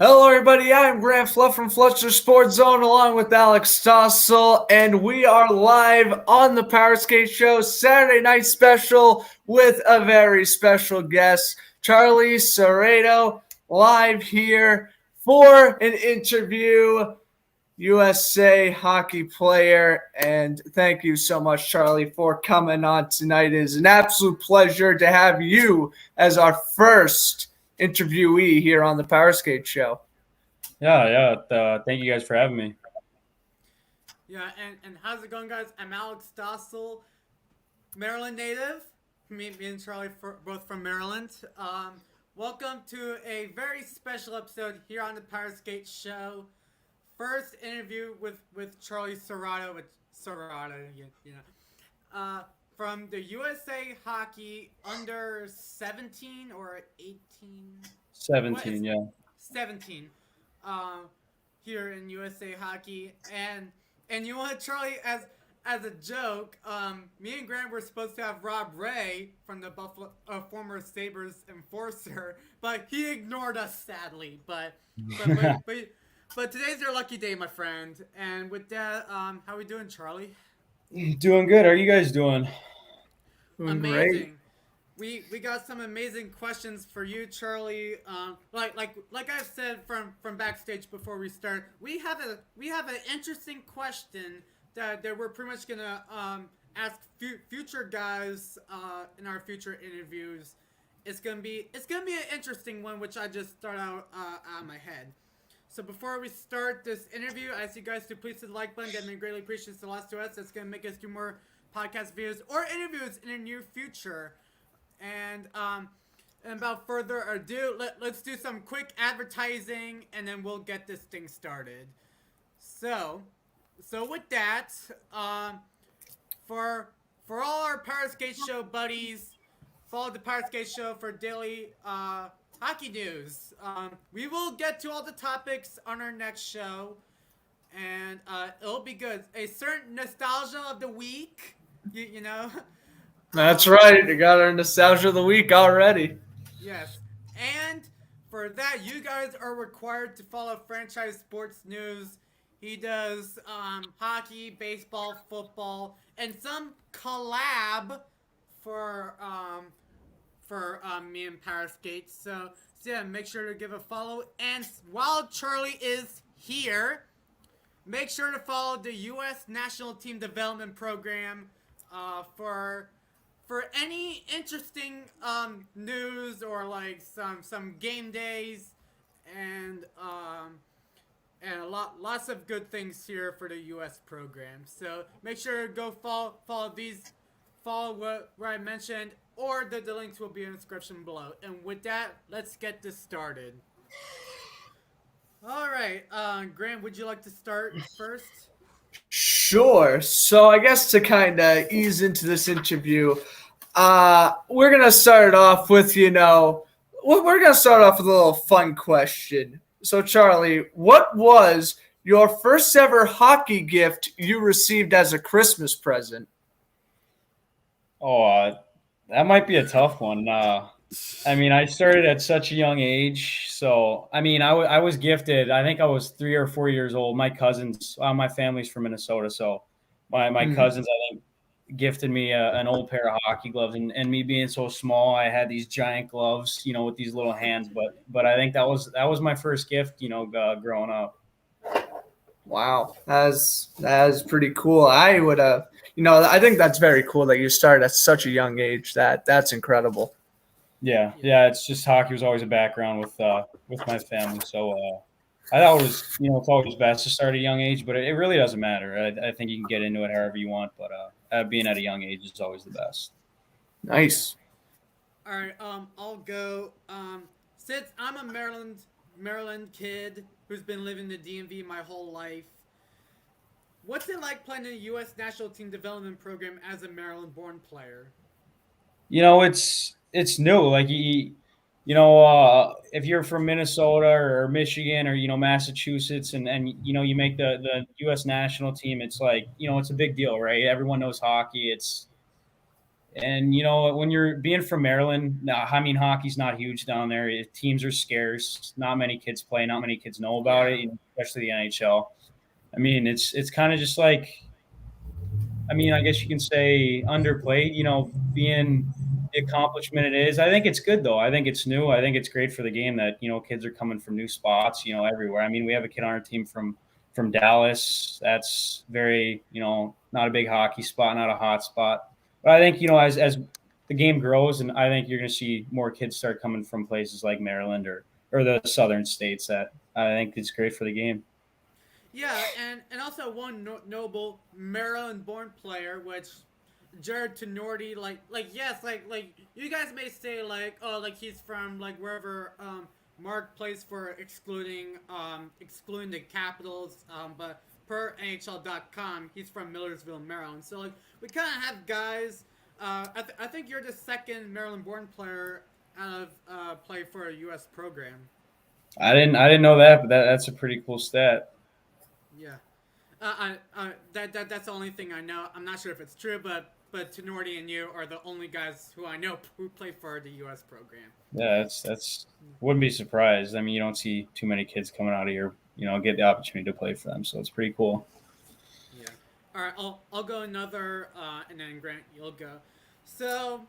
Hello, everybody. I'm Grant Fluff from Fletcher Sports Zone, along with Alex Stoessel, and we are live on the Powerskateshow Saturday night special with a very special guest, Charlie Cerrato, live here for an interview. USA hockey player, and thank you so much, Charlie, for coming on tonight. It is an absolute pleasure to have you as our first interviewee here on the Powerskate Show. Yeah. Thank you guys for having me. Yeah, and how's it going, guys? I'm Alex Stoessel, Maryland native. Me and Charlie both from Maryland. Welcome to a very special episode here on the Power Skate Show. First interview with Charlie Cerrato, from the USA Hockey under 17 or 18. 17, yeah. 17. Here in USA Hockey, and you know what, Charlie, as a joke, me and Grant were supposed to have Rob Ray from the Buffalo, former Sabres enforcer, but he ignored us sadly. But today's your lucky day, my friend. And with that, how we doing, Charlie? Doing good. How are you guys doing? Doing great. Amazing. We got some amazing questions for you, Charlie. Like I've said from backstage before we start, we have an interesting question that we're pretty much gonna ask future guys in our future interviews. It's gonna be an interesting one, which I just start out of my head. So before we start this interview, I ask you guys to please hit the like button. That would greatly appreciate the lots to us. That's gonna make us do more podcast videos or interviews in the near future. And without further ado, let's do some quick advertising, and then we'll get this thing started. So with that, for all our Power Skate Show buddies, follow the Power Skate Show for daily hockey news. We will get to all the topics on our next show, and it'll be good. A certain nostalgia of the week, you know. That's right. We got our nostalgia of the week already. Yes. And for that, you guys are required to follow Franchise Sports News. He does hockey, baseball, football, and some collab for me and Power Skate. So yeah, make sure to give a follow. And while Charlie is here, make sure to follow the U.S. National Team Development Program for any interesting news or like some game days and lots of good things here for the U.S. program. So make sure to go follow what I mentioned, or the links will be in the description below. And with that, let's get this started. All right, Grant, would you like to start first? Sure. So I guess to kind of ease into this interview, we're gonna start off with we're gonna start off with a little fun question. So Charlie, what was your first ever hockey gift you received as a Christmas present? Oh, that might be a tough one. I started at such a young age. So, I was gifted. I think I was 3 or 4 years old. My cousins, my family's from Minnesota. So my cousins, I think, gifted me an old pair of hockey gloves. And me being so small, I had these giant gloves, with these little hands. But I think that was my first gift, growing up. Wow, that's pretty cool. I would have, I think that's very cool that you started at such a young age. That's incredible. Yeah. It's just hockey was always a background with my family. So I thought it was, it's always best to start at a young age, but it really doesn't matter. I think you can get into it however you want, but being at a young age is always the best. Nice. All right, I'll go. Since I'm a Maryland kid who's been living the DMV my whole life, what's it like playing in the U.S. National Team Development Program as a Maryland-born player? It's new. Like if you're from Minnesota or Michigan or Massachusetts, and you make the U.S. national team, it's like it's a big deal, right? Everyone knows hockey. And when you're being from Maryland, I mean, hockey's not huge down there. Teams are scarce. Not many kids play. Not many kids know about Yeah. it, especially the NHL. I mean, it's kind of just like, I mean, I guess you can say underplayed. Being the accomplishment it is. I think it's good though. I think it's new. I think it's great for the game that kids are coming from new spots. Everywhere. I mean, we have a kid on our team from Dallas. That's very not a big hockey spot, not a hot spot. But I think as the game grows, and I think you're going to see more kids start coming from places like Maryland or the southern states. That I think it's great for the game. Yeah, and also one notable Maryland-born player, which Jared Tenorti, yes, like you guys may say like he's from like wherever Mark plays for, excluding the Capitals, but per NHL.com he's from Millersville, Maryland. So like we kind of have guys. I think you're the second Maryland-born player out of play for a U.S. program. I didn't know that, but that's a pretty cool stat. Yeah. That's the only thing I know. I'm not sure if it's true, but Tenorti and you are the only guys who I know who play for the U.S. program. Yeah, that's wouldn't be surprised. I mean, you don't see too many kids coming out of here, get the opportunity to play for them. So it's pretty cool. Yeah. All right. I'll go another, and then Grant, you'll go. So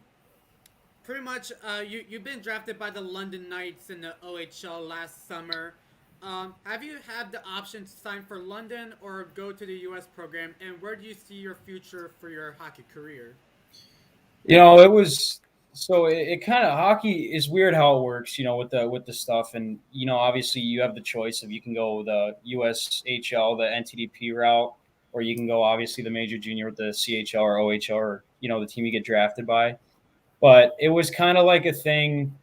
pretty much, you've been drafted by the London Knights in the OHL last summer. Have you had the option to sign for London or go to the U.S. program? And where do you see your future for your hockey career? It was so it kind of hockey is weird how it works, with the stuff, and obviously you have the choice of you can go the USHL, the NTDP route, or you can go obviously the major junior with the CHL or OHL, or the team you get drafted by. But it was kind of like a thing.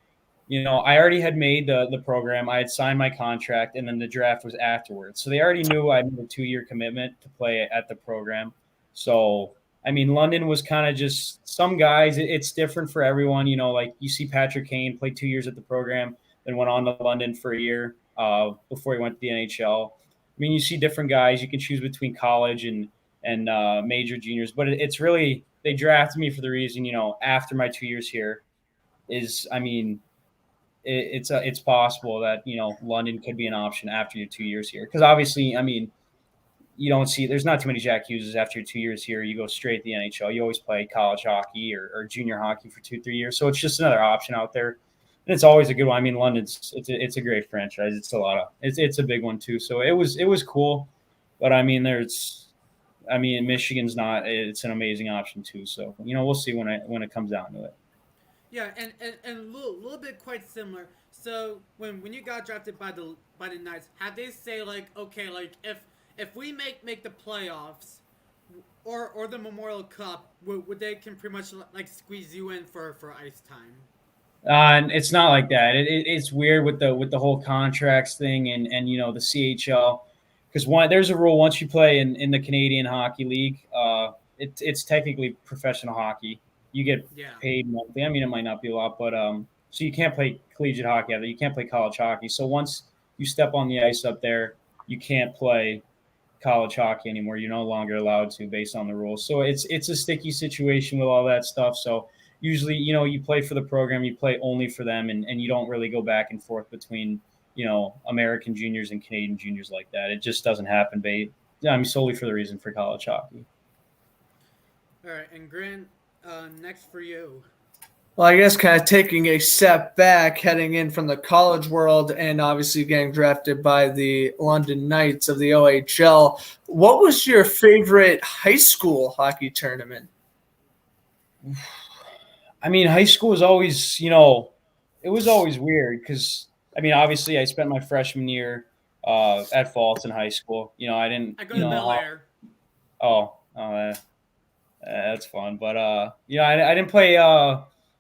I already had made the program. I had signed my contract, and then the draft was afterwards. So they already knew I made a 2-year commitment to play at the program. So, I mean, London was kind of just some guys. It's different for everyone. Like you see Patrick Kane played 2 years at the program, then went on to London for a year before he went to the NHL. I mean, you see different guys. You can choose between college and major juniors, but it's really they drafted me for the reason. After my 2 years here, I mean it's possible that London could be an option after your 2 years here, because obviously, I mean, you don't see there's not too many Jack Hugheses after your 2 years here. You go straight to the NHL. You always play college hockey or junior hockey for 2-3 years, so it's just another option out there, and it's always a good one. I mean, London's it's a great franchise. It's a big one too. So it was cool, but I mean Michigan's not. It's an amazing option too. So we'll see when it comes down to it. Yeah, and a little bit quite similar. So when you got drafted by the Knights, had they say like, okay, like if we make the playoffs or the Memorial Cup, would they can pretty much like squeeze you in for ice time? And it's not like that. It's weird with the whole contracts thing and the CHL, because there's a rule once you play in the Canadian Hockey League, it's technically professional hockey. You get Yeah. paid monthly. I mean, it might not be a lot, but so you can't play collegiate hockey out there. You can't play college hockey. So once you step on the ice up there, you can't play college hockey anymore. You're no longer allowed to based on the rules. So it's a sticky situation with all that stuff. So usually, you play for the program, you play only for them, and you don't really go back and forth between, American juniors and Canadian juniors like that. It just doesn't happen. Solely for the reason for college hockey. All right, and Grant, next for you. Well, I guess kind of taking a step back, heading in from the college world and obviously getting drafted by the London Knights of the OHL. What was your favorite high school hockey tournament? I mean, high school was always, it was always weird because, I mean, obviously I spent my freshman year at Fulton High School. I didn't, I go to Bel Air. That's fun. But, I didn't play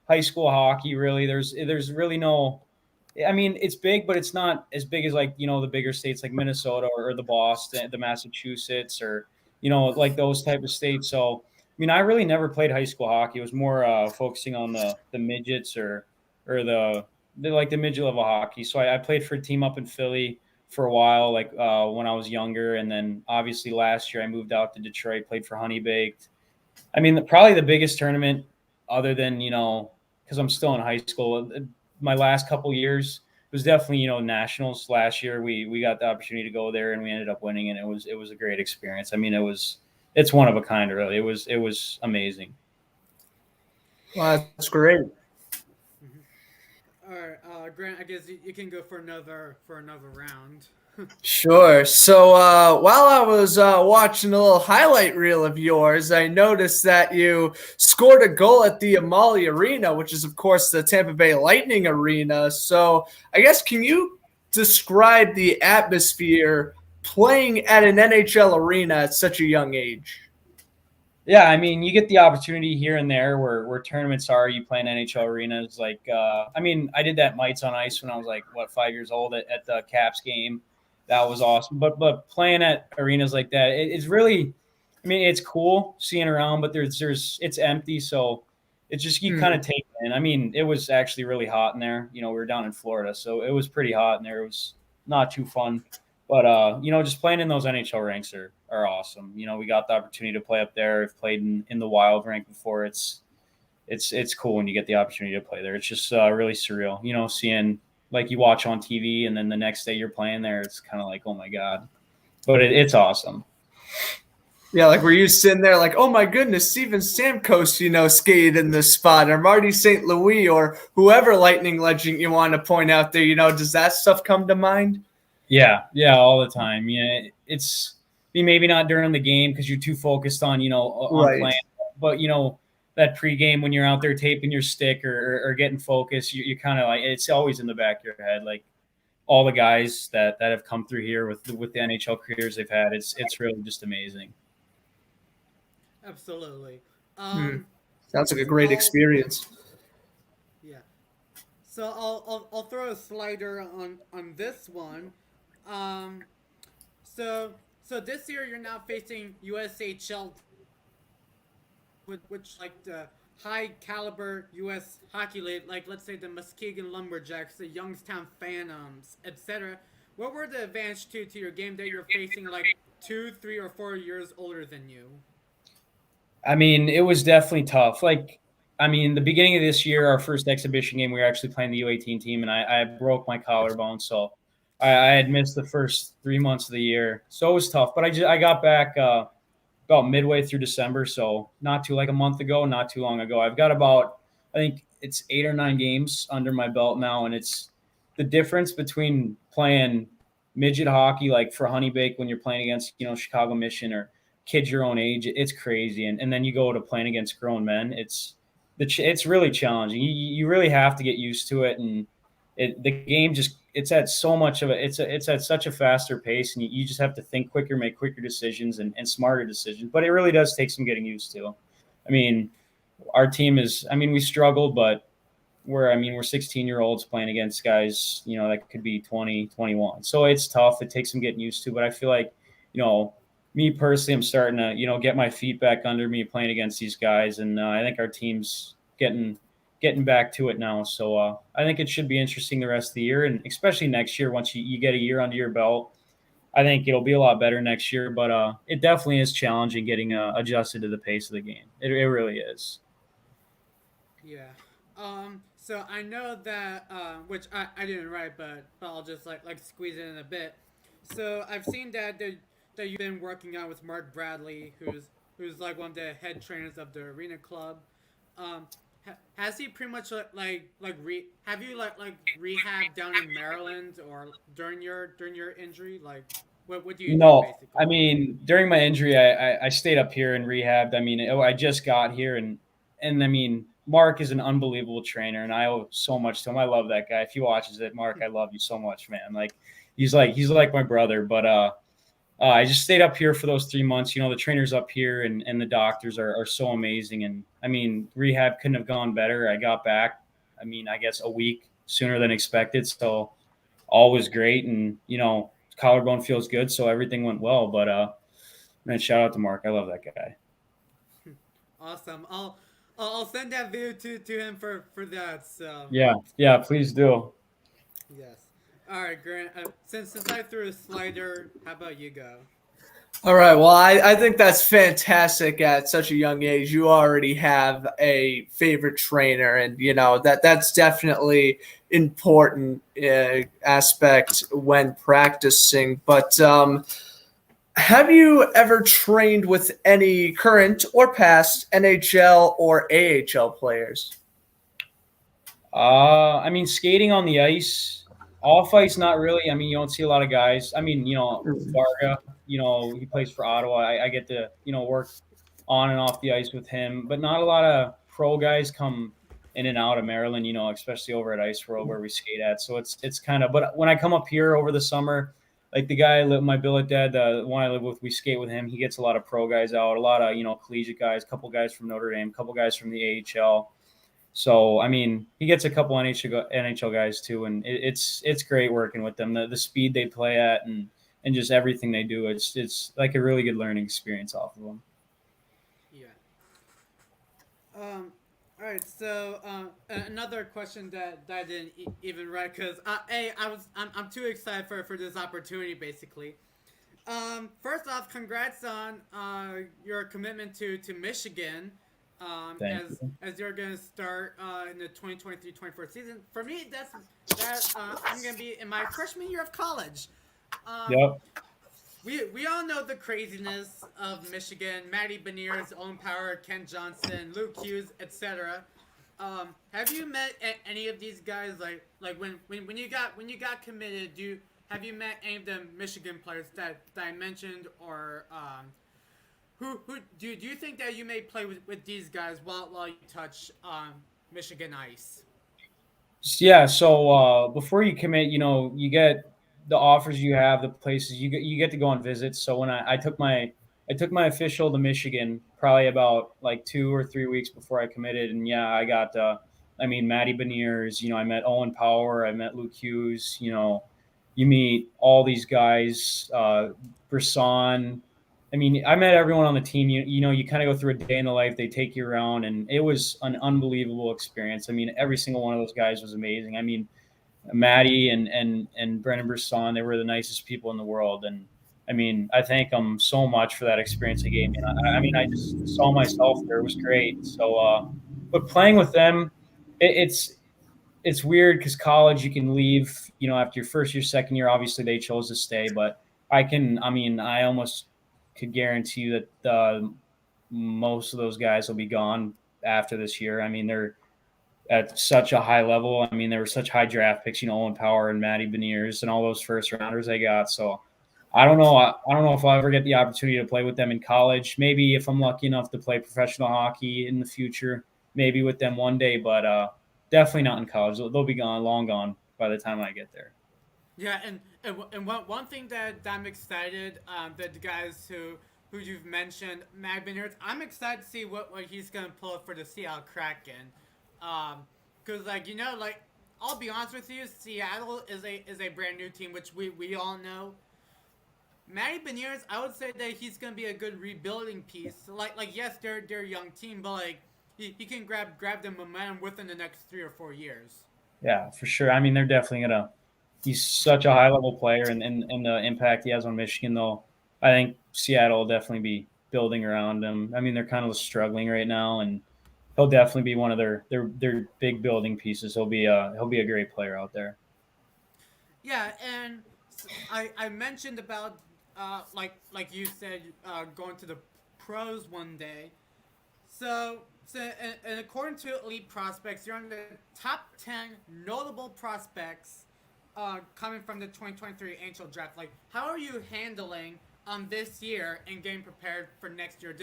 high school hockey really. There's really no, I mean, it's big, but it's not as big as like, the bigger states like Minnesota or the Boston, the Massachusetts, or, like those type of states. So, I mean, I really never played high school hockey. It was more focusing on the midgets or the midget level hockey. So I played for a team up in Philly for a while, like when I was younger. And then obviously last year I moved out to Detroit, played for Honey Baked. I mean, probably the biggest tournament other than because I'm still in high school. My last couple years was definitely nationals. Last year we got the opportunity to go there and we ended up winning, and it was a great experience. I mean, it's one of a kind, really. It was amazing. Well, that's great. Mhm. All right, Grant. I guess you can go for another round. Sure. So while I was watching a little highlight reel of yours, I noticed that you scored a goal at the Amalie Arena, which is, of course, the Tampa Bay Lightning Arena. So I guess, can you describe the atmosphere playing at an NHL arena at such a young age? Yeah, I mean, you get the opportunity here and there where tournaments are. You play in NHL arenas. Like, I mean, I did that Mites on Ice when I was like, what, 5 years old at the Caps game. That was awesome. But playing at arenas like that, it's really, I mean, it's cool seeing around, but there's it's empty, so it's just you kind Hmm. of take it in. I mean, it was actually really hot in there. We were down in Florida, so it was pretty hot in there. It was not too fun. But just playing in those NHL ranks are awesome. We got the opportunity to play up there. I've played in the Wild rank before. It's cool when you get the opportunity to play there. It's just really surreal. Seeing like you watch on TV and then the next day you're playing there. It's kind of like, oh my god. But it's awesome. Yeah, like were you sitting there like, oh my goodness, Steven Stamkos, skated in this spot, or Marty St. Louis, or whoever Lightning legend you want to point out there, does that stuff come to mind? Yeah, all the time. Yeah, it's maybe not during the game because you're too focused on on Right. playing, but that pregame when you're out there taping your stick or getting focused, you kind of like it's always in the back of your head. Like all the guys that have come through here with the NHL careers they've had, it's really just amazing. Absolutely. Hmm. Um, Sounds like a great I'll experience. yeah. So I'll throw a slider on this one. Um, so so this year you're now facing USHL, which like the high caliber U.S. hockey league, like let's say the Muskegon Lumberjacks, the Youngstown Phantoms, etc. What were the advantage to your game that you're facing like 2, 3, or 4 years older than you? I mean, it was definitely tough. Like, I mean, the beginning of this year, our first exhibition game, we were actually playing the U18 team, and I broke my collarbone, so I had missed the first 3 months of the year, so it was tough. But I got back about midway through December, so not too like a month ago, not too long ago. I've got about I think it's 8 or 9 games under my belt now, and it's the difference between playing midget hockey like for Honeybake when you're playing against Chicago Mission or kids your own age. It's crazy, and then you go to playing against grown men. It's really challenging. You really have to get used to it, and the game just it's at so much of it's at such a faster pace, and you just have to think quicker, make quicker decisions, and smarter decisions. But it really does take some getting used to. I mean, our team is. I mean, we struggled, but we're 16-year-olds playing against guys that could be 20, 21. So it's tough. It takes some getting used to. But I feel like you know me personally, I'm starting to get my feet back under me playing against these guys, and I think our team's getting back to it now. So I think it should be interesting the rest of the year, and especially next year once you get a year under your belt. I think it'll be a lot better next year, but it definitely is challenging getting adjusted to the pace of the game. It really is. Yeah. So I know that which I didn't write, but I'll just like squeeze it in a bit. So I've seen that you've been working out with Mark Bradley, who's like one of the head trainers of the Arena Club. Has he pretty much have you like rehab down in Maryland or during your injury? Like, what do you do No, I basically? mean during my injury, I stayed up here and rehabbed. I mean, I just got here, and I mean Mark is an unbelievable trainer, and I owe so much to him. I love that guy. If he watches it, Mark, I love you so much, man. Like he's like my brother. But I just stayed up here for those 3 months. The trainers up here and the doctors are so amazing. And I mean, rehab couldn't have gone better. I got back, I mean, I guess a week sooner than expected. So all was great. And, collarbone feels good. So everything went well. But, man, shout out to Mark. I love that guy. Awesome. I'll send that video to him for that. So Yeah. Yeah. Please do. yes. All right, Grant. Since I threw a slider, how about you go? All right. Well, I think that's fantastic. At such a young age, you already have a favorite trainer, and that's definitely important aspect when practicing. But have you ever trained with any current or past NHL or AHL players? I mean, skating on the ice, off ice, not really. I mean, you don't see a lot of guys. I mean, Varga, he plays for Ottawa. I get to, work on and off the ice with him, but not a lot of pro guys come in and out of Maryland, especially over at Ice World where we skate at. So it's kind of, but when I come up here over the summer, like the guy I live, my billet dad, the one I live with, we skate with him. He gets a lot of pro guys out, a lot of, collegiate guys, a couple guys from Notre Dame, a couple guys from the AHL. So I mean, he gets a couple NHL guys too, and it's great working with them. The speed they play at and just everything they do, it's like a really good learning experience off of them. Yeah. All right. So another question that I didn't even write because I'm too excited for this opportunity basically. First off, congrats on your commitment to Michigan. Thank As you. as you're gonna start in the 2023-24 season. For me, I'm gonna be in my freshman year of college. Um, Yep. we all know the craziness of Michigan, Matty Beniers, Owen Power, Ken Johnson, Luke Hughes, etc. Have you met any of these guys? Like when you got committed, have you met any of the Michigan players that I mentioned, or who do you think that you may play with these guys while you touch Michigan ice? Yeah. So before you commit, you get the offers you have, the places you get to go on visits. So when I took my official to Michigan probably about like 2 or 3 weeks before I committed, and yeah, I got I mean Matty Beniers, I met Owen Power, I met Luke Hughes, you meet all these guys, Brisson. I mean, I met everyone on the team. You kind of go through a day in the life. They take you around, and it was an unbelievable experience. I mean, every single one of those guys was amazing. I mean, Maddie and Brennan Brisson, they were the nicest people in the world, and I mean, I thank them so much for that experience they gave me. And I mean, I just saw myself there. It was great. So, but playing with them, it's weird because college you can leave, after your first year, second year. Obviously, they chose to stay, but I mean, I almost could guarantee you that most of those guys will be gone after this year. I mean, they're at such a high level. I mean, there were such high draft picks, Owen Power and Matty Beniers and all those first rounders they got. So I don't know. I don't know if I'll ever get the opportunity to play with them in college. Maybe if I'm lucky enough to play professional hockey in the future, maybe with them one day, but definitely not in college. They'll be gone, long gone by the time I get there. Yeah, and one thing that I'm excited that the guys who you've mentioned, Matt Beniers, I'm excited to see what he's gonna pull for the Seattle Kraken. Cause like I'll be honest with you, Seattle is a brand new team, which we all know. Matty Beniers, I would say that he's gonna be a good rebuilding piece. Like yes, they're a young team, but like he can grab the momentum within the next 3 or 4 years. Yeah, for sure. I mean, they're definitely gonna. He's such a high level player, and the impact he has on Michigan, though, I think Seattle will definitely be building around him. I mean, they're kind of struggling right now, and he'll definitely be one of their big building pieces. He'll be a great player out there. Yeah, and I mentioned about like you said going to the pros one day. And according to Elite Prospects, you're on the top 10 notable prospects coming from the 2023 NHL Draft. Like, how are you handling this year and getting prepared for next year?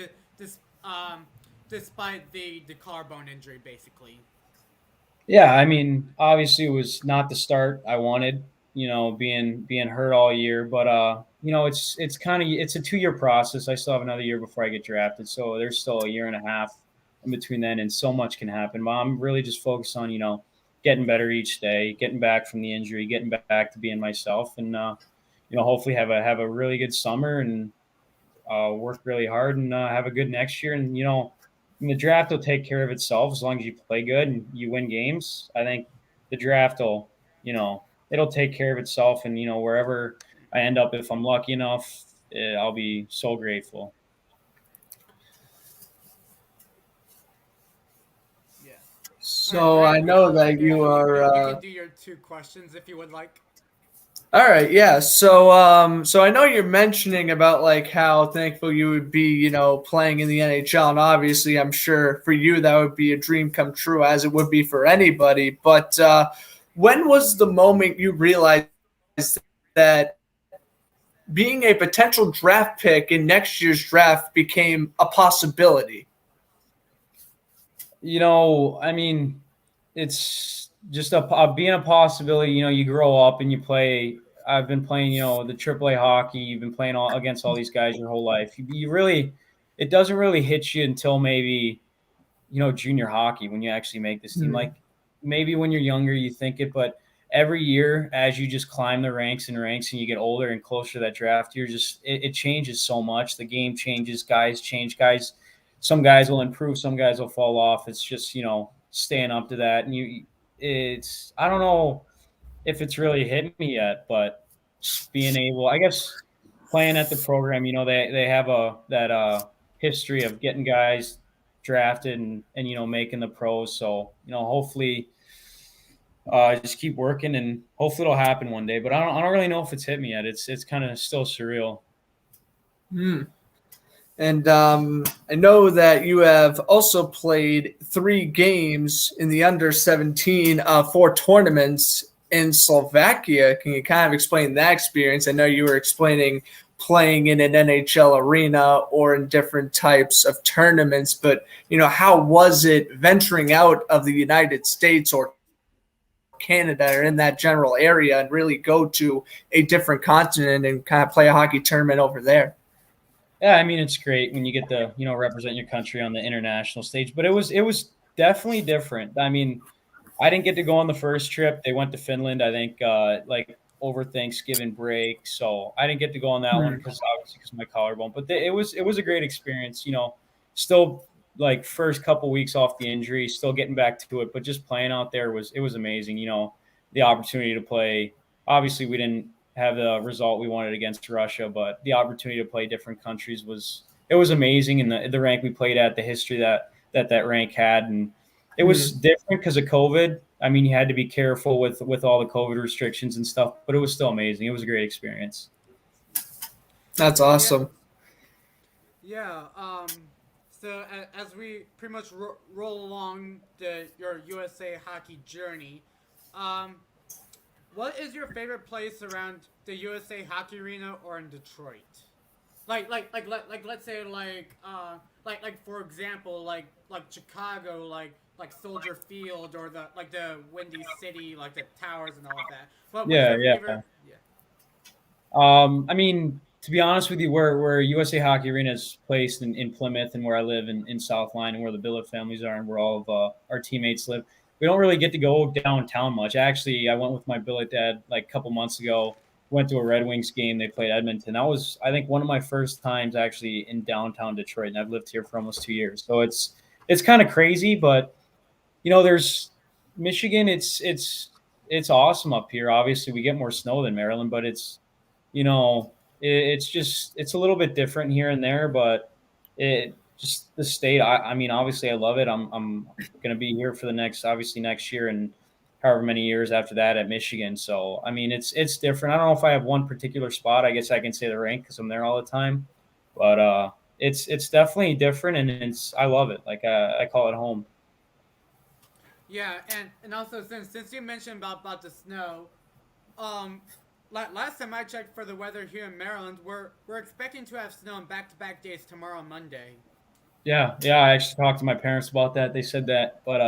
Despite the collarbone injury, basically. Yeah, I mean, obviously it was not the start I wanted, being hurt all year, but it's kind of it's a 2 year process. I still have another year before I get drafted, so there's still a year and a half in between then, and so much can happen. But I'm really just focused on getting better each day, getting back from the injury, getting back to being myself, and hopefully have a really good summer and work really hard and have a good next year. And the draft will take care of itself as long as you play good and you win games. I think the draft will, it'll take care of itself. And wherever I end up, if I'm lucky enough, I'll be so grateful. Yeah. So All I right, know that yeah, you you are. can do your 2 questions if you would like. All right, yeah. So I know you're mentioning about like how thankful you would be, playing in the NHL, and obviously, I'm sure for you that would be a dream come true, as it would be for anybody. But when was the moment you realized that being a potential draft pick in next year's draft became a possibility? I mean, it's just being a possibility. You grow up and you play. I've been playing, the AAA hockey. You've been playing against all these guys your whole life. You really, it doesn't really hit you until maybe, junior hockey when you actually make this team. Like maybe when you're younger, you think it, but every year as you just climb the ranks and ranks and you get older and closer to that draft, it changes so much. The game changes, guys change, some guys will improve, some guys will fall off. It's just, staying up to that. And I don't know if it's really hit me yet, but being able, I guess, playing at the program, they have that history of getting guys drafted and making the pros. So hopefully, just keep working and hopefully it'll happen one day. But I don't really know if it's hit me yet. It's kind of still surreal. And I know that you have also played 3 games in the under 17 4 tournaments in Slovakia. Can you kind of explain that experience? I know you were explaining playing in an NHL arena or in different types of tournaments, but how was it venturing out of the United States or Canada or in that general area and really go to a different continent and kind of play a hockey tournament over there? Yeah, I mean it's great when you get to represent your country on the international stage, but it was definitely different. I mean, I didn't get to go on the first trip. They went to Finland, I think, like over Thanksgiving break. So I didn't get to go on that one because of my collarbone. But it was a great experience. Still like first couple weeks off the injury, still getting back to it. But just playing out there was amazing. The opportunity to play. Obviously, we didn't have the result we wanted against Russia, but the opportunity to play different countries was amazing. And the rank we played at, the history that rank had, and it was different because of COVID. I mean, you had to be careful with all the COVID restrictions and stuff, but it was still amazing. It was a great experience. That's awesome. Yeah. So as we pretty much roll along your USA hockey journey, what is your favorite place around the USA hockey arena or in Detroit? Like let's say like for example like Chicago like Soldier Field or the Windy City like the towers and all of that. What's your favorite? Yeah. I mean, to be honest with you, where USA Hockey Arena is placed in Plymouth and where I live in South Line and where the billet families are and where all of our teammates live, we don't really get to go downtown much. Actually, I went with my billet dad like a couple months ago. Went to a Red Wings game. They played Edmonton. That was, I think, one of my first times actually in downtown Detroit, and I've lived here for almost 2 years. So it's kind of crazy, but there's Michigan. It's awesome up here. Obviously, we get more snow than Maryland, but it's a little bit different here and there, but it just the state. I mean, obviously, I love it. I'm going to be here for the next year and however many years after that at Michigan. So I mean, it's different. I don't know if I have one particular spot. I guess I can say the rink because I'm there all the time, but it's definitely different, and I love it. Like I call it home. Yeah, and also since you mentioned about the snow, last time I checked for the weather here in Maryland, we're expecting to have snow on back-to-back days tomorrow and Monday. Yeah. I actually talked to my parents about that. They said that, but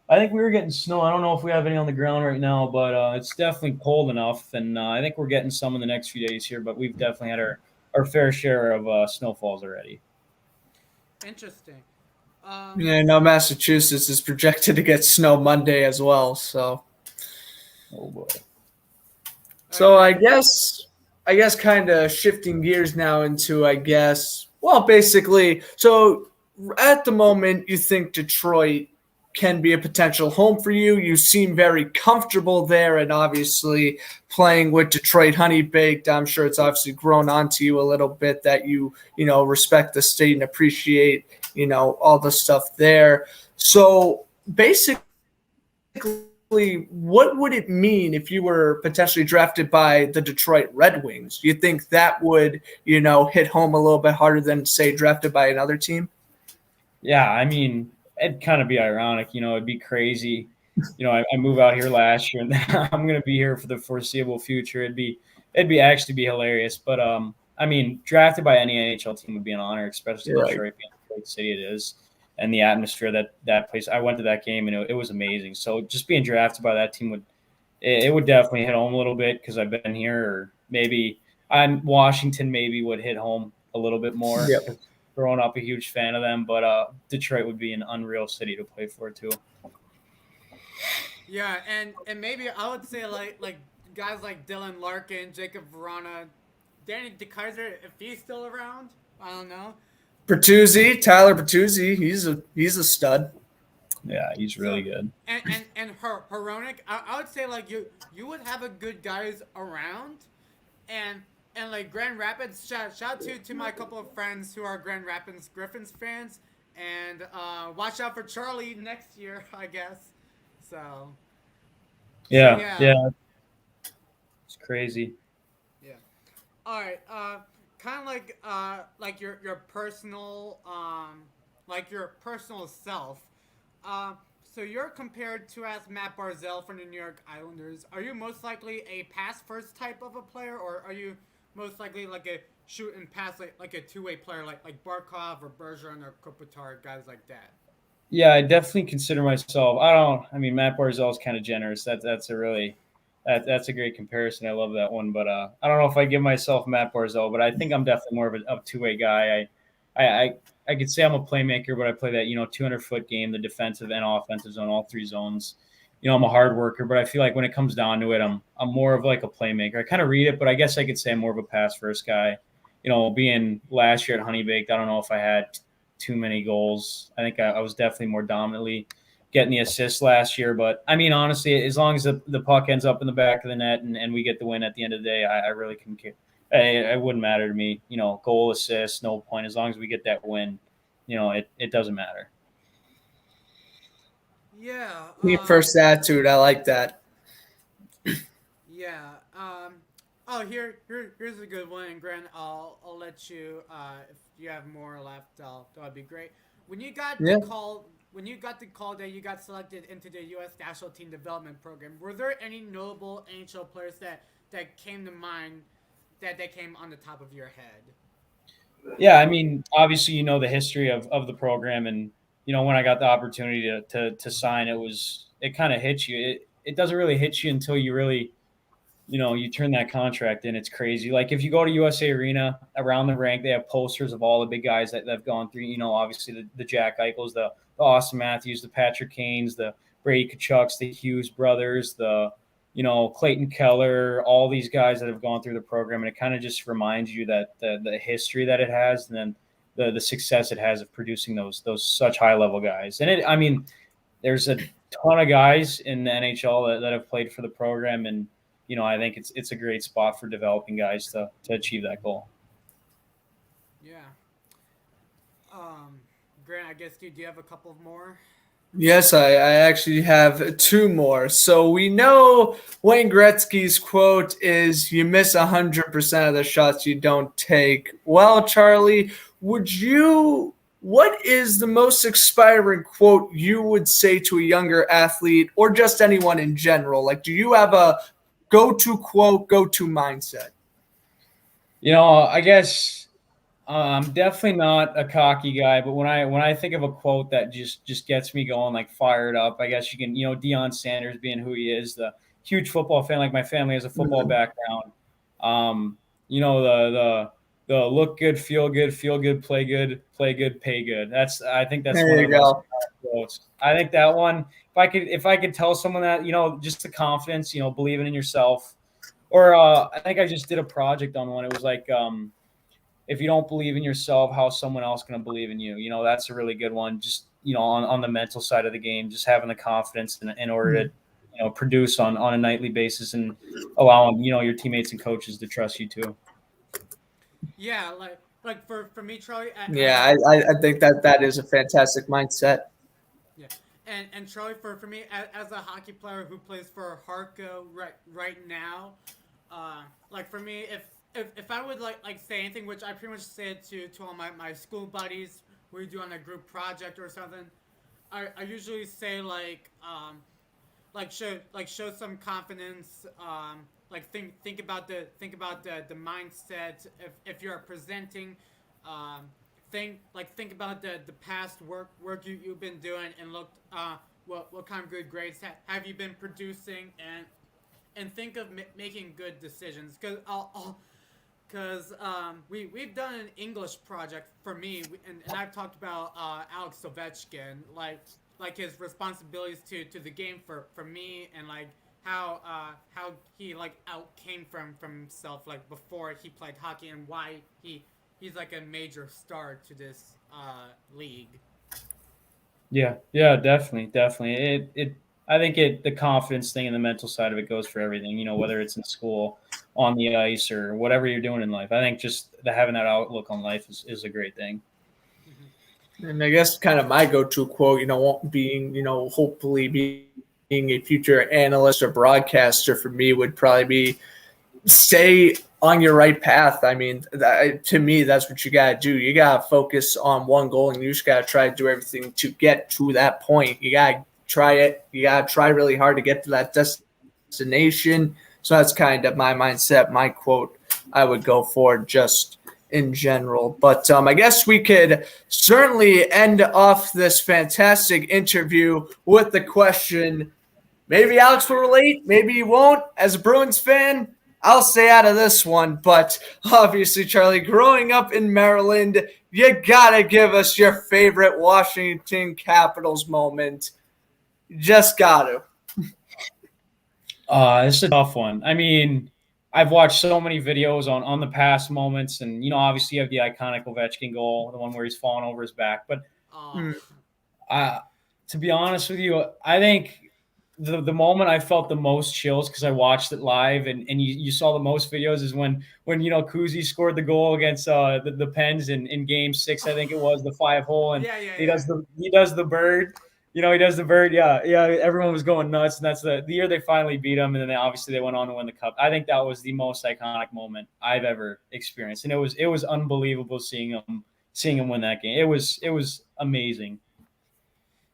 I think we were getting snow. I don't know if we have any on the ground right now, but it's definitely cold enough, and I think we're getting some in the next few days here. But we've definitely had our fair share of snowfalls already. Interesting. Yeah, no, Massachusetts is projected to get snow Monday as well. So, Oh boy. so I guess kind of shifting gears now into basically, so at the moment you think Detroit can be a potential home for you. You seem very comfortable there, and obviously playing with Detroit Honey Baked, I'm sure it's obviously grown onto you a little bit that you respect the state and appreciate, all the stuff there. So basically, what would it mean if you were potentially drafted by the Detroit Red Wings? Do you think that would, hit home a little bit harder than, say, drafted by another team? Yeah, I mean, it'd kind of be ironic, it'd be crazy. I move out here last year and I'm going to be here for the foreseeable future. It'd be actually be hilarious. But, I mean, drafted by any NHL team would be an honor, especially Detroit being the great city it is. And the atmosphere that place. I went to that game and it was amazing. So just being drafted by that team would definitely hit home a little bit because I've been here. Or maybe Washington maybe would hit home a little bit more. Yep. Growing up a huge fan of them, but Detroit would be an unreal city to play for too. Yeah, and maybe I would say like guys like Dylan Larkin, Jacob Verana, Danny DeKaiser, if he's still around. I don't know. Tyler Bertuzzi, he's a stud. Yeah, he's really good. And Hronek, I would say like you would have a good guys around, and like Grand Rapids. Shout to my couple of friends who are Grand Rapids Griffins fans, and watch out for Charlie next year, I guess. So. Yeah. It's crazy. Yeah. All right. Kind of like your personal your personal self. So you're compared to as Matt Barzal from the New York Islanders. Are you most likely a pass first type of a player, or are you most likely like a shoot and pass like a two-way player like Barkov or Bergeron or Kopitar, guys like that? Yeah, I definitely consider myself. I mean, Matt Barzal is kind of generous. That's a great comparison. I love that one. But I don't know if I give myself Matt Barzal, but I think I'm definitely more of a two-way guy. I could say I'm a playmaker, but I play that 200-foot game, the defensive and offensive zone, all three zones. I'm a hard worker, but I feel like when it comes down to it, I'm more of like a playmaker. I kind of read it, but I guess I could say I'm more of a pass first guy. Being last year at Honey Baked, I don't know if I had too many goals. I think I was definitely more dominantly getting the assists last year. But I mean, honestly, as long as the puck ends up in the back of the net and we get the win at the end of the day, I really couldn't care. It wouldn't matter to me, goal, assist, no point. As long as we get that win, it doesn't matter. Yeah. First attitude, I like that. Yeah. Here's a good one, and Grant, I'll let you if you have more left, that'd be great. When you got the call that you got selected into the U.S. National Team Development Program, were there any notable NHL players that came to mind that came on the top of your head? Yeah, I mean, obviously, the history of the program, and when I got the opportunity to sign, it kind of hits you. It doesn't really hit you until you really, you turn that contract in. It's crazy. Like if you go to USA Arena around the rink, they have posters of all the big guys that have gone through. Obviously the Jack Eichels, the Austin Matthews, the Patrick Kanes, the Brady Kachucks, the Hughes brothers, the Clayton Keller, all these guys that have gone through the program, and it kind of just reminds you that the history that it has, and then the success it has of producing those such high level guys. And there's a ton of guys in the NHL that have played for the program, and I think it's a great spot for developing guys to achieve that goal. Yeah. Grant, I guess do you have a couple more? Yes, I actually have two more. So we know Wayne Gretzky's quote is, "You miss 100% of the shots you don't take." Well, Charlie, what is the most inspiring quote you would say to a younger athlete or just anyone in general? Like, do you have a go-to quote, go-to mindset? I guess I'm definitely not a cocky guy, but when I think of a quote that just gets me going, like fired up, I guess you can, Deion Sanders being who he is, the huge football fan, like my family has a football background. The look good, feel good, play good, pay good. I think that's There one you of the go. most quotes. I think that one, if I could tell someone that, just the confidence, believing in yourself. Or I think I just did a project on one. It was like, if you don't believe in yourself, how's someone else going to believe in you? That's a really good one. Just, on the mental side of the game, just having the confidence in order to, produce on a nightly basis and allowing, your teammates and coaches to trust you too. Yeah, like for me, Charlie. Yeah, I think that is a fantastic mindset. Yeah, and Charlie, for me, as a hockey player who plays for Harco right now, like for me, if I would like say anything, which I pretty much said to all my school buddies, we do on a group project or something, I usually say show some confidence. Like think about the mindset if you're presenting. Think about the past work you've been doing and look what kind of good grades have you been producing and think of making good decisions because we've done an English project for me and I've talked about Alex Ovechkin like his responsibilities to the game for me and like how he like outcame from himself like before he played hockey and why he's like a major star to this league. Yeah, definitely. I think the confidence thing and the mental side of it goes for everything, whether it's in school, on the ice, or whatever you're doing in life. I think just having that outlook on life is a great thing. And I guess kind of my go-to quote, being, hopefully being a future analyst or broadcaster for me would probably be stay on your right path. I mean, to me, that's what you got to do. You got to focus on one goal and you just got to try to do everything to get to that point. You got to try it. You got to try really hard to get to that destination. So that's kind of my mindset, my quote I would go for just in general. But I guess we could certainly end off this fantastic interview with the question, maybe Alex will relate, maybe he won't. As a Bruins fan, I'll stay out of this one. But obviously, Charlie, growing up in Maryland, you got to give us your favorite Washington Capitals moment. You just got to. This is a tough one. I mean, I've watched so many videos on the past moments, and obviously you have the iconic Ovechkin goal, the one where he's falling over his back. But to be honest with you, I think the moment I felt the most chills because I watched it live, and you saw the most videos is when Kuzi scored the goal against the Pens in Game 6, I think it was the 5-hole, and he does the bird. He does the bird. Yeah. Everyone was going nuts, and that's the year they finally beat him, and then obviously they went on to win the cup. I think that was the most iconic moment I've ever experienced, and it was unbelievable seeing him win that game. It was amazing.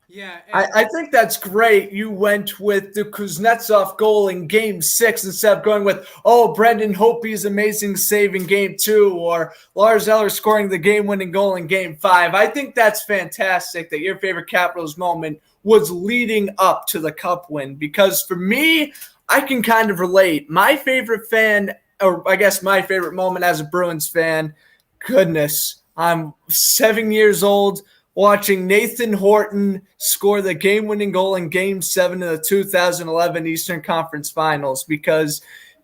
Yeah, I think that's great. You went with the Kuznetsov goal in Game 6 instead of going with, Brendan Hope's amazing save in Game 2 or Lars Eller scoring the game-winning goal in Game 5. I think that's fantastic that your favorite Capitals moment was leading up to the Cup win because for me, I can kind of relate. My favorite my favorite moment as a Bruins fan, goodness, I'm 7 years old, watching Nathan Horton score the game-winning goal in Game 7 of the 2011 Eastern Conference Finals because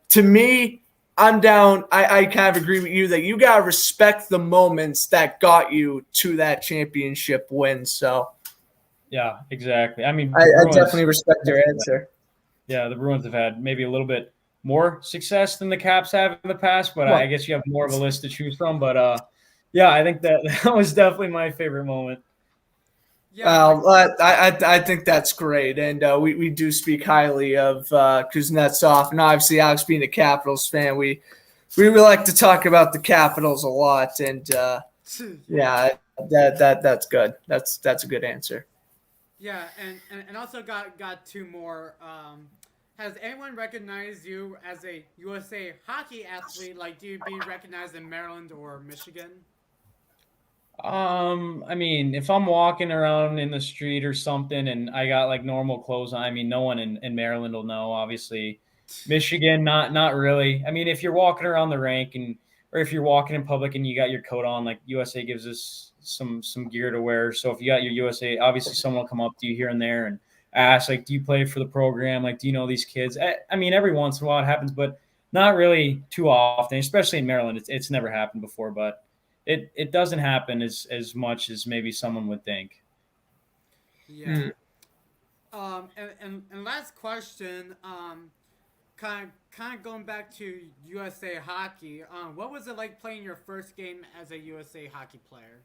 to me, I'm down. I kind of agree with you that you got to respect the moments that got you to that championship win. So, yeah, exactly. I mean, I definitely respect your answer. Yeah, the Bruins have had maybe a little bit more success than the Caps have in the past, but I guess you have more of a list to choose from. But yeah, I think that was definitely my favorite moment. Yeah, I think that's great, and we do speak highly of Kuznetsov, and obviously Alex being a Capitals fan, we like to talk about the Capitals a lot, and yeah, that's good. That's a good answer. Yeah, and also got two more. Has anyone recognized you as a USA hockey athlete? Like, do you be recognized in Maryland or Michigan? I mean, if I'm walking around in the street or something and I got like normal clothes on, I mean, no one in Maryland will know, obviously. Michigan, not really. I mean, if you're walking around the rink or if you're walking in public and you got your coat on, like USA gives us some gear to wear. So if you got your USA, obviously someone will come up to you here and there and ask, like, do you play for the program? Like, do you know these kids? I mean, every once in a while it happens, but not really too often, especially in Maryland. It's never happened before, but it doesn't happen as much as maybe someone would think. Yeah. And last question. Kind of going back to USA hockey. What was it like playing your first game as a USA hockey player?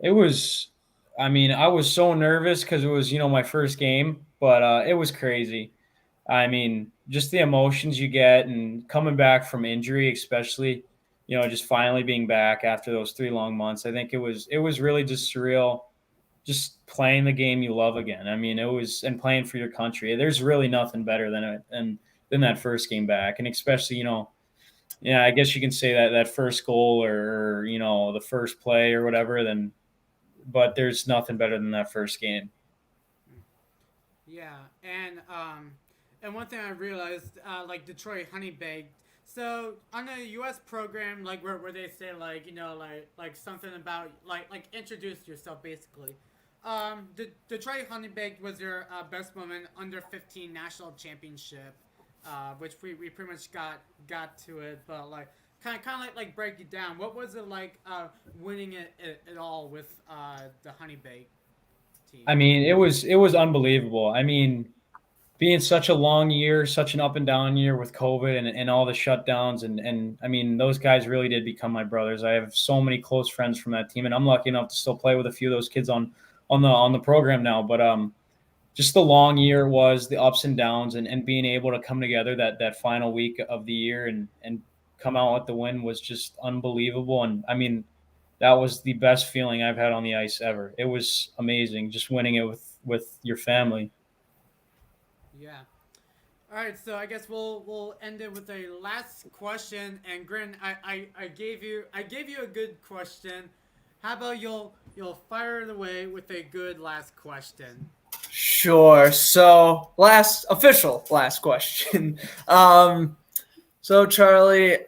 It was, I mean, I was so nervous because it was, my first game, but it was crazy. I mean, just the emotions you get and coming back from injury, especially, just finally being back after those 3 long months. I think it was really just surreal, just playing the game you love again. I mean, it was and playing for your country. There's really nothing better than it and than that first game back, and especially, yeah, I guess you can say that first goal or the first play or whatever. Then, but there's nothing better than that first game. Yeah, and one thing I realized, like Detroit Honey Baked. So on the U.S. program, like where they say like like something about like introduce yourself basically. Detroit Honey Baked was your best moment under 15 national championship, which we pretty much got to it, but like kind of like break it down. What was it like winning it all with the Honey Baked team? I mean, it was unbelievable. I mean, being such a long year, such an up and down year with COVID and all the shutdowns and I mean those guys really did become my brothers. I have so many close friends from that team, and I'm lucky enough to still play with a few of those kids on the program now. But just the long year was the ups and downs and being able to come together that final week of the year and come out with the win was just unbelievable. And I mean that was the best feeling I've had on the ice ever. It was amazing just winning it with your family. Yeah. All right, so I guess we'll end it with a last question. And Grin, I gave you a good question. How about you'll fire it away with a good last question? Sure. So, last question. So Charlie,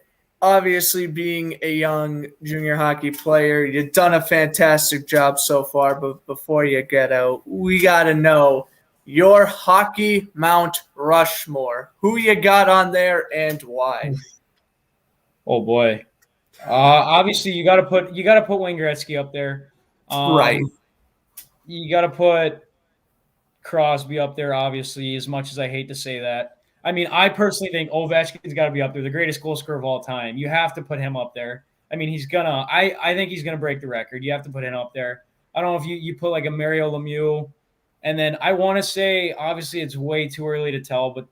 obviously being a young junior hockey player, you've done a fantastic job so far, but before you get out, we got to know your hockey Mount Rushmore. Who you got on there and why? Oh boy. Obviously, you got to put Wayne Gretzky up there. Right. You got to put Crosby up there. Obviously, as much as I hate to say that, I mean, I personally think Ovechkin's got to be up there, the greatest goal scorer of all time. You have to put him up there. I mean, he's gonna. I think he's gonna break the record. You have to put him up there. I don't know if you put like a Mario Lemieux, and then I want to say, obviously, it's way too early to tell, but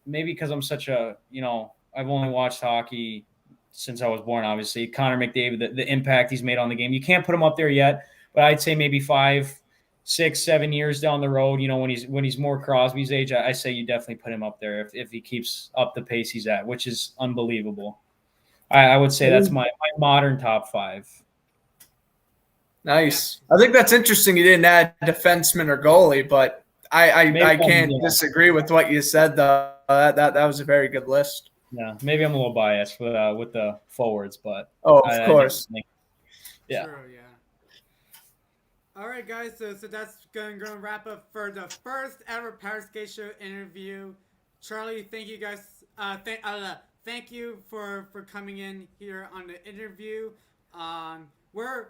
maybe because I'm such a, I've only watched hockey since I was born, obviously. Connor McDavid, the impact he's made on the game. You can't put him up there yet, but I'd say maybe 5, 6, 7 years down the road, when he's more Crosby's age, I say you definitely put him up there if he keeps up the pace he's at, which is unbelievable. I would say that's my modern top 5. Nice. I think that's interesting. You didn't add defenseman or goalie, but I can't disagree with what you said. Though that was a very good list. Yeah, maybe I'm a little biased with the forwards, but of course. Yeah. True, yeah. All right, guys. So that's going to wrap up for the first ever Powerskate Show interview. Charlie, thank you guys. Thank you for coming in here on the interview. We're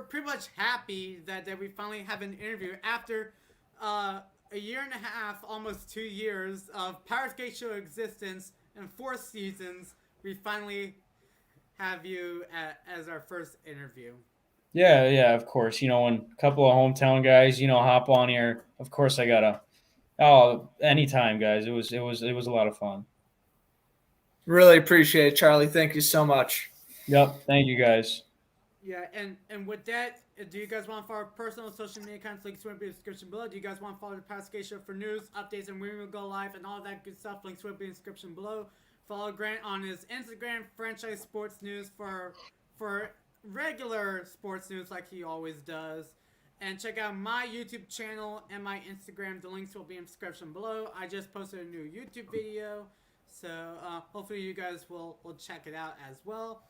pretty much happy that we finally have an interview after a year and a half, almost 2 years of Powerskate Show existence and 4 seasons. We finally have you as our first interview. Yeah, of course. When a couple of hometown guys, hop on here. Of course, I gotta. Oh, anytime, guys. It was a lot of fun. Really appreciate it, Charlie. Thank you so much. Yep. Thank you, guys. Yeah, and with that, do you guys want to follow our personal social media accounts? Links will be in the description below. Do you guys want to follow the Powerskate Show for news, updates, and when we will go live and all that good stuff? Links will be in the description below. Follow Grant on his Instagram, Franchise Sports News, for regular sports news like he always does. And check out my YouTube channel and my Instagram. The links will be in the description below. I just posted a new YouTube video, so hopefully you guys will check it out as well.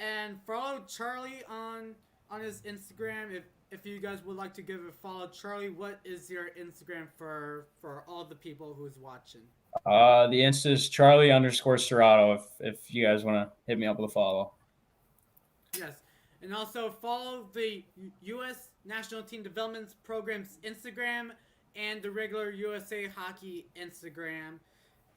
And follow Charlie on his Instagram if you guys would like to give a follow. Charlie, what is your Instagram for all the people who's watching? The Insta is Charlie_Cerrato if you guys want to hit me up with a follow. Yes. And also follow the U.S. National Team Development Program's Instagram and the regular USA Hockey Instagram.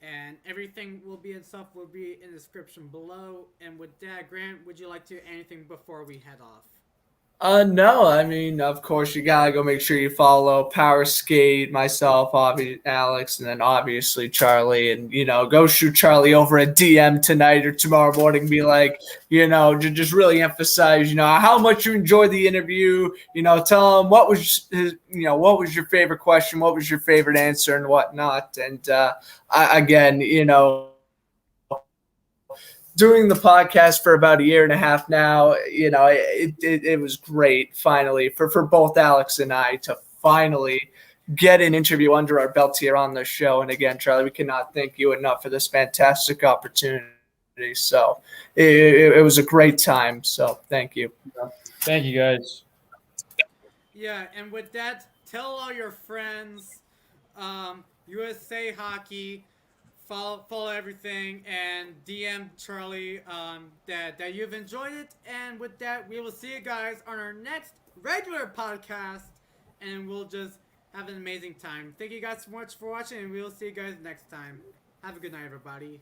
And everything will be in the description below. And with that, Grant, would you like to anything before we head off? No, I mean, of course, you gotta go make sure you follow Power Skate, myself, Alex, and then obviously Charlie. And, go shoot Charlie over a DM tonight or tomorrow morning. Be like, just really emphasize, how much you enjoyed the interview. Tell him what was what was your favorite question, what was your favorite answer, and whatnot. And again, doing the podcast for about a year and a half now, it was great finally for both Alex and I to finally get an interview under our belts here on the show. And again, Charlie, we cannot thank you enough for this fantastic opportunity. So it was a great time. So thank you. Thank you, guys. Yeah, and with that, tell all your friends, USA Hockey, follow everything, and DM Charlie that you've enjoyed it. And with that, we will see you guys on our next regular podcast, and we'll just have an amazing time. Thank you guys so much for watching, and we will see you guys next time. Have a good night, everybody.